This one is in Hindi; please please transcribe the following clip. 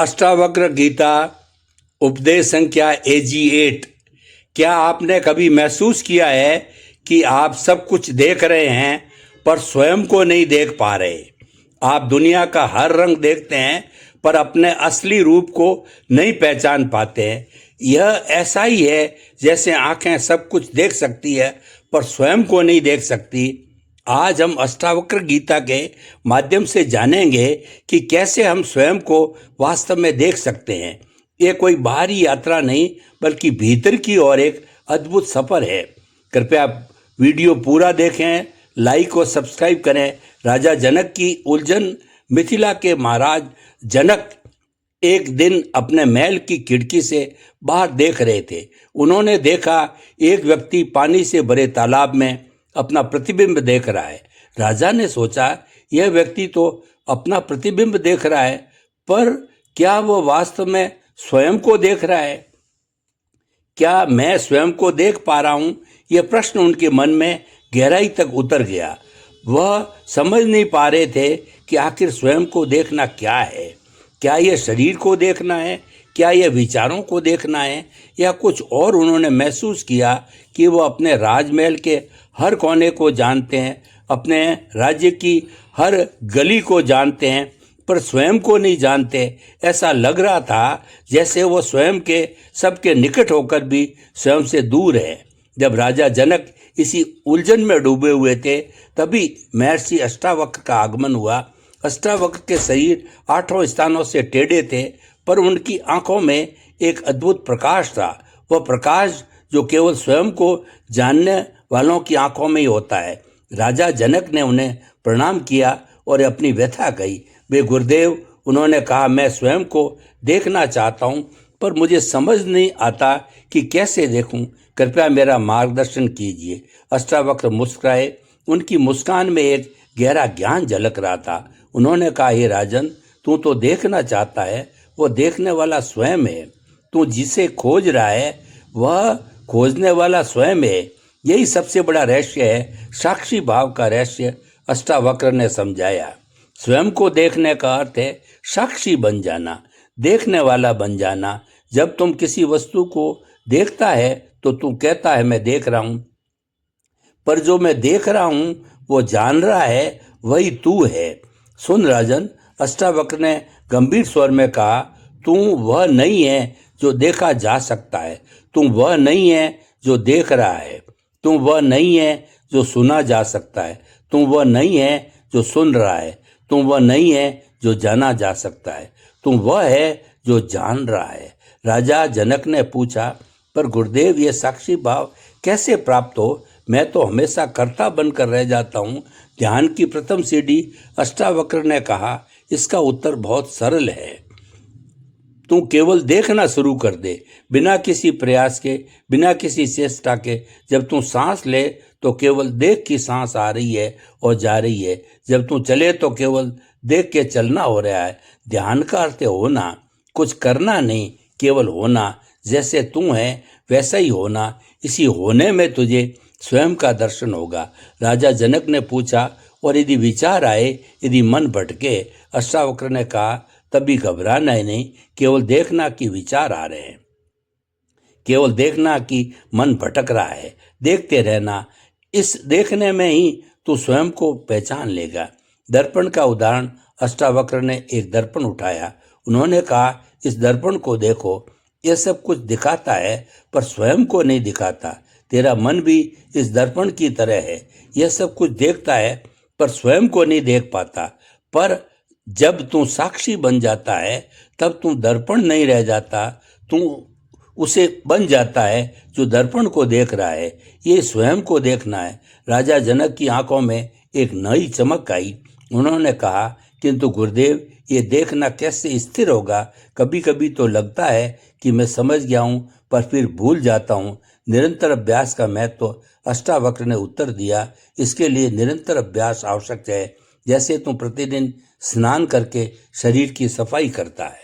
अष्टावक्र गीता उपदेश संख्या AG8। क्या आपने कभी महसूस किया है कि आप सब कुछ देख रहे हैं पर स्वयं को नहीं देख पा रहे? आप दुनिया का हर रंग देखते हैं पर अपने असली रूप को नहीं पहचान पाते हैं। यह ऐसा ही है जैसे आंखें सब कुछ देख सकती है पर स्वयं को नहीं देख सकती। आज हम अष्टावक्र गीता के माध्यम से जानेंगे कि कैसे हम स्वयं को वास्तव में देख सकते हैं। ये कोई बाहरी यात्रा नहीं बल्कि भीतर की ओर एक अद्भुत सफर है। कृपया वीडियो पूरा देखें, लाइक और सब्सक्राइब करें। राजा जनक की उलझन। मिथिला के महाराज जनक एक दिन अपने महल की खिड़की से बाहर देख रहे थे। उन्होंने देखा एक व्यक्ति पानी से भरे तालाब में अपना प्रतिबिंब देख रहा है। राजा ने सोचा, यह व्यक्ति तो अपना प्रतिबिंब देख रहा है, पर क्या वह वास्तव में स्वयं को देख रहा है? क्या मैं स्वयं को देख पा रहा हूं? यह प्रश्न उनके मन में गहराई तक उतर गया। वह समझ नहीं पा रहे थे कि आखिर स्वयं को देखना क्या है। क्या यह शरीर को देखना है? क्या यह विचारों को देखना है या कुछ और? उन्होंने महसूस किया कि वह अपने राजमहल के हर कोने को जानते हैं, अपने राज्य की हर गली को जानते हैं, पर स्वयं को नहीं जानते। ऐसा लग रहा था जैसे वो स्वयं के सबके निकट होकर भी स्वयं से दूर है। जब राजा जनक इसी उलझन में डूबे हुए थे, तभी महर्षि अष्टावक्र का आगमन हुआ। अष्टावक्र के शरीर 8 स्थानों से टेढ़े थे, पर उनकी आंखों में एक अद्भुत प्रकाश था। वह प्रकाश जो केवल स्वयं को जानने वालों की आंखों में ही होता है। राजा जनक ने उन्हें प्रणाम किया और अपनी व्यथा कही। वे गुरुदेव, उन्होंने कहा, मैं स्वयं को देखना चाहता हूँ पर मुझे समझ नहीं आता कि कैसे देखूं। कृपया मेरा मार्गदर्शन कीजिए। अष्टावक्र मुस्कुराए। उनकी मुस्कान में एक गहरा ज्ञान झलक रहा था। उन्होंने कहा, हे राजन, तू तो देखना चाहता है, वो देखने वाला स्वयं है। तू जिसे खोज रहा है वह खोजने वाला स्वयं है। यही सबसे बड़ा रहस्य है, साक्षी भाव का रहस्य। अष्टावक्र ने समझाया, स्वयं को देखने का अर्थ है साक्षी बन जाना, देखने वाला बन जाना। जब तुम किसी वस्तु को देखता है तो तू कहता है मैं देख रहा हूं, पर जो मैं देख रहा हूं वो जान रहा है, वही तू है। सुन राजन, अष्टावक्र ने गंभीर स्वर में कहा, तू वह नहीं है जो देखा जा सकता है, तू वह नहीं है जो देख रहा है, तू वह नहीं है जो सुना जा सकता है, तू वह नहीं है जो सुन रहा है, तू वह नहीं है जो जाना जा सकता है, तू वह है जो जान रहा है। राजा जनक ने पूछा, पर गुरुदेव, ये साक्षी भाव कैसे प्राप्त हो? मैं तो हमेशा कर्ता बनकर रह जाता हूँ। ध्यान की प्रथम सीढ़ी। अष्टावक्र ने कहा, इसका उत्तर बहुत सरल है। तू केवल देखना शुरू कर दे, बिना किसी प्रयास के, बिना किसी चेष्टा के। जब तू सांस ले तो केवल देख की सांस आ रही है और जा रही है। जब तू चले तो केवल देख के चलना हो रहा है। ध्यान का अर्थ है होना, कुछ करना नहीं, केवल होना। जैसे तू है वैसा ही होना। इसी होने में तुझे स्वयं का दर्शन होगा। राजा जनक ने पूछा, और यदि विचार आए, यदि मन भटके? अष्टावक्र ने कहा, तभी घबराना ही नहीं, केवल देखना कि विचार आ रहे हैं, केवल देखना कि मन भटक रहा है। देखते रहना, इस देखने में ही तू स्वयं को पहचान लेगा। दर्पण का उदाहरण। अष्टावक्र ने एक दर्पण उठाया। उन्होंने कहा, इस दर्पण को देखो, यह सब कुछ दिखाता है पर स्वयं को नहीं दिखाता। तेरा मन भी इस दर्पण की तरह है, यह सब कुछ देखता है पर स्वयं को नहीं देख पाता। पर जब तू साक्षी बन जाता है तब तू दर्पण नहीं रह जाता, तू उसे बन जाता है जो दर्पण को देख रहा है। ये स्वयं को देखना है। राजा जनक की आंखों में एक नई चमक आई। उन्होंने कहा, किंतु गुरुदेव, ये देखना कैसे स्थिर होगा? कभी कभी तो लगता है कि मैं समझ गया हूँ पर फिर भूल जाता हूँ। निरंतर अभ्यास का महत्व। अष्टावक्र ने उत्तर दिया, इसके लिए निरंतर अभ्यास आवश्यक है, जैसे तुम प्रतिदिन स्नान करके शरीर की सफाई करता है।